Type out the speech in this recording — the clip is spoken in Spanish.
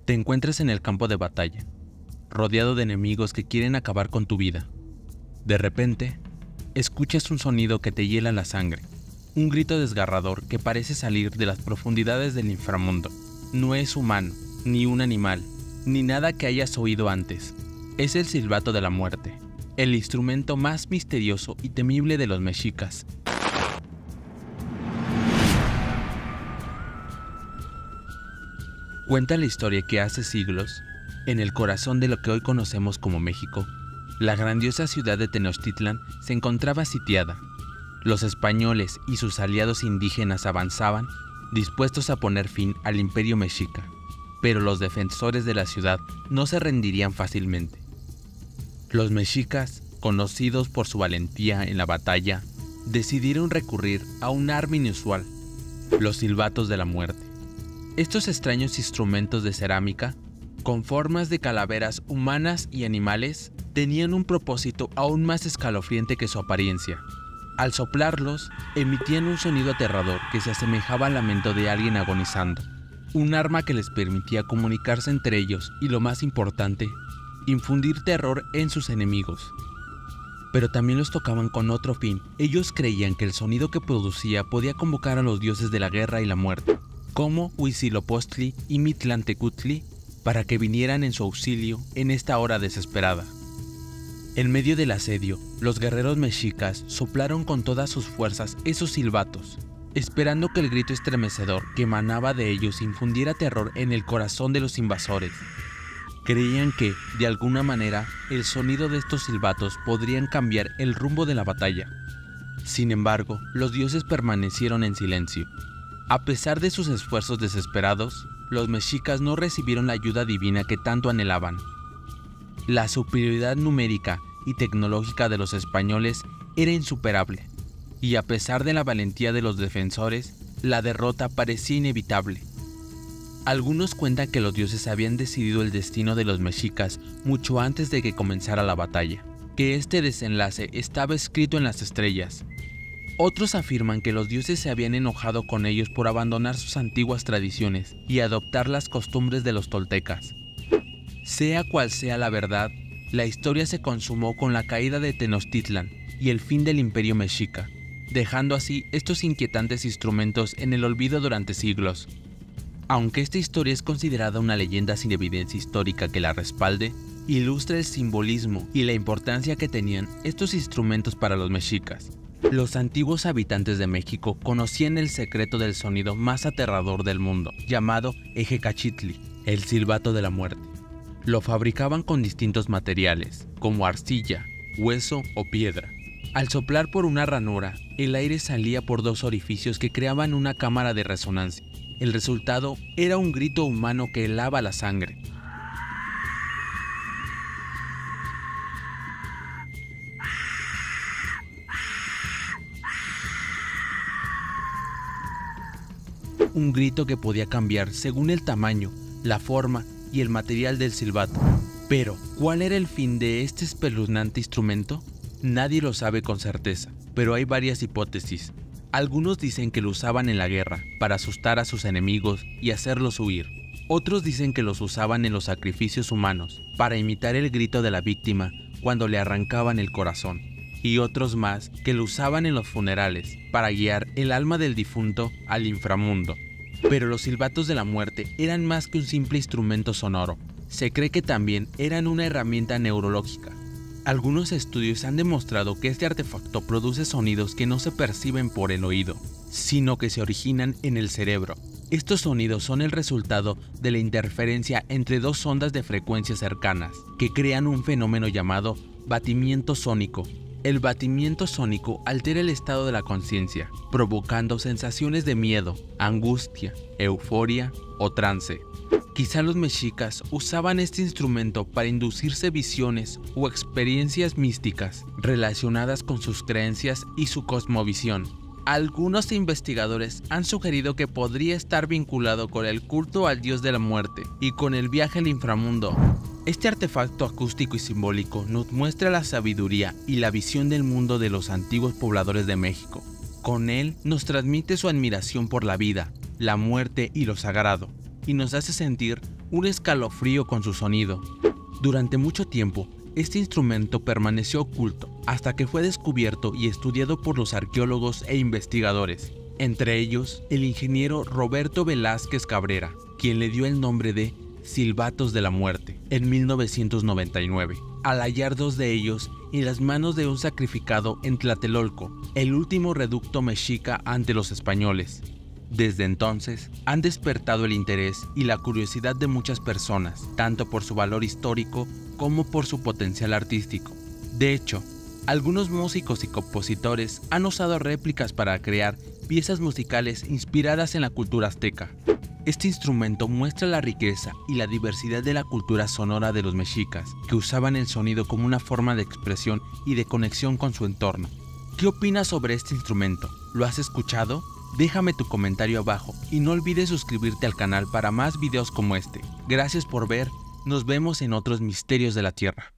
Te encuentras en el campo de batalla, rodeado de enemigos que quieren acabar con tu vida. De repente, escuchas un sonido que te hiela la sangre, un grito desgarrador que parece salir de las profundidades del inframundo. No es humano, ni un animal, ni nada que hayas oído antes. Es el silbato de la muerte, el instrumento más misterioso y temible de los mexicas. Cuenta la historia que hace siglos, en el corazón de lo que hoy conocemos como México, la grandiosa ciudad de Tenochtitlan se encontraba sitiada. Los españoles y sus aliados indígenas avanzaban, dispuestos a poner fin al imperio mexica, pero los defensores de la ciudad no se rendirían fácilmente. Los mexicas, conocidos por su valentía en la batalla, decidieron recurrir a un arma inusual, los silbatos de la muerte. Estos extraños instrumentos de cerámica, con formas de calaveras humanas y animales, tenían un propósito aún más escalofriante que su apariencia. Al soplarlos, emitían un sonido aterrador que se asemejaba al lamento de alguien agonizando. Un arma que les permitía comunicarse entre ellos y, lo más importante, infundir terror en sus enemigos. Pero también los tocaban con otro fin. Ellos creían que el sonido que producía podía convocar a los dioses de la guerra y la muerte, como Huitzilopochtli y Mictlantecutli, para que vinieran en su auxilio en esta hora desesperada. En medio del asedio, los guerreros mexicas soplaron con todas sus fuerzas esos silbatos, esperando que el grito estremecedor que emanaba de ellos infundiera terror en el corazón de los invasores. Creían que, de alguna manera, el sonido de estos silbatos podrían cambiar el rumbo de la batalla. Sin embargo, los dioses permanecieron en silencio. A pesar de sus esfuerzos desesperados, los mexicas no recibieron la ayuda divina que tanto anhelaban. La superioridad numérica y tecnológica de los españoles era insuperable, y a pesar de la valentía de los defensores, la derrota parecía inevitable. Algunos cuentan que los dioses habían decidido el destino de los mexicas mucho antes de que comenzara la batalla, que este desenlace estaba escrito en las estrellas. Otros afirman que los dioses se habían enojado con ellos por abandonar sus antiguas tradiciones y adoptar las costumbres de los toltecas. Sea cual sea la verdad, la historia se consumó con la caída de Tenochtitlan y el fin del imperio mexica, dejando así estos inquietantes instrumentos en el olvido durante siglos. Aunque esta historia es considerada una leyenda sin evidencia histórica que la respalde, ilustra el simbolismo y la importancia que tenían estos instrumentos para los mexicas. Los antiguos habitantes de México conocían el secreto del sonido más aterrador del mundo, llamado Ejecachitli, el silbato de la muerte. Lo fabricaban con distintos materiales, como arcilla, hueso o piedra. Al soplar por una ranura, el aire salía por dos orificios que creaban una cámara de resonancia. El resultado era un grito humano que helaba la sangre. Un grito que podía cambiar según el tamaño, la forma y el material del silbato. Pero, ¿cuál era el fin de este espeluznante instrumento? Nadie lo sabe con certeza, pero hay varias hipótesis. Algunos dicen que lo usaban en la guerra, para asustar a sus enemigos y hacerlos huir. Otros dicen que los usaban en los sacrificios humanos, para imitar el grito de la víctima cuando le arrancaban el corazón. Y otros más que lo usaban en los funerales, para guiar el alma del difunto al inframundo. Pero los silbatos de la muerte eran más que un simple instrumento sonoro. Se cree que también eran una herramienta neurológica. Algunos estudios han demostrado que este artefacto produce sonidos que no se perciben por el oído, sino que se originan en el cerebro. Estos sonidos son el resultado de la interferencia entre dos ondas de frecuencias cercanas, que crean un fenómeno llamado batimiento sónico. El batimiento sónico altera el estado de la conciencia, provocando sensaciones de miedo, angustia, euforia o trance. Quizá los mexicas usaban este instrumento para inducirse visiones o experiencias místicas relacionadas con sus creencias y su cosmovisión. Algunos investigadores han sugerido que podría estar vinculado con el culto al dios de la muerte y con el viaje al inframundo. Este artefacto acústico y simbólico nos muestra la sabiduría y la visión del mundo de los antiguos pobladores de México. Con él nos transmite su admiración por la vida, la muerte y lo sagrado, y nos hace sentir un escalofrío con su sonido. Durante mucho tiempo, este instrumento permaneció oculto hasta que fue descubierto y estudiado por los arqueólogos e investigadores, entre ellos el ingeniero Roberto Velázquez Cabrera, quien le dio el nombre de Silbatos de la Muerte en 1999, al hallar 2 de ellos en las manos de un sacrificado en Tlatelolco, el último reducto mexica ante los españoles. Desde entonces, han despertado el interés y la curiosidad de muchas personas, tanto por su valor histórico como por su potencial artístico. De hecho, algunos músicos y compositores han usado réplicas para crear piezas musicales inspiradas en la cultura azteca. Este instrumento muestra la riqueza y la diversidad de la cultura sonora de los mexicas, que usaban el sonido como una forma de expresión y de conexión con su entorno. ¿Qué opinas sobre este instrumento? ¿Lo has escuchado? Déjame tu comentario abajo y no olvides suscribirte al canal para más videos como este. Gracias por ver, nos vemos en otros misterios de la Tierra.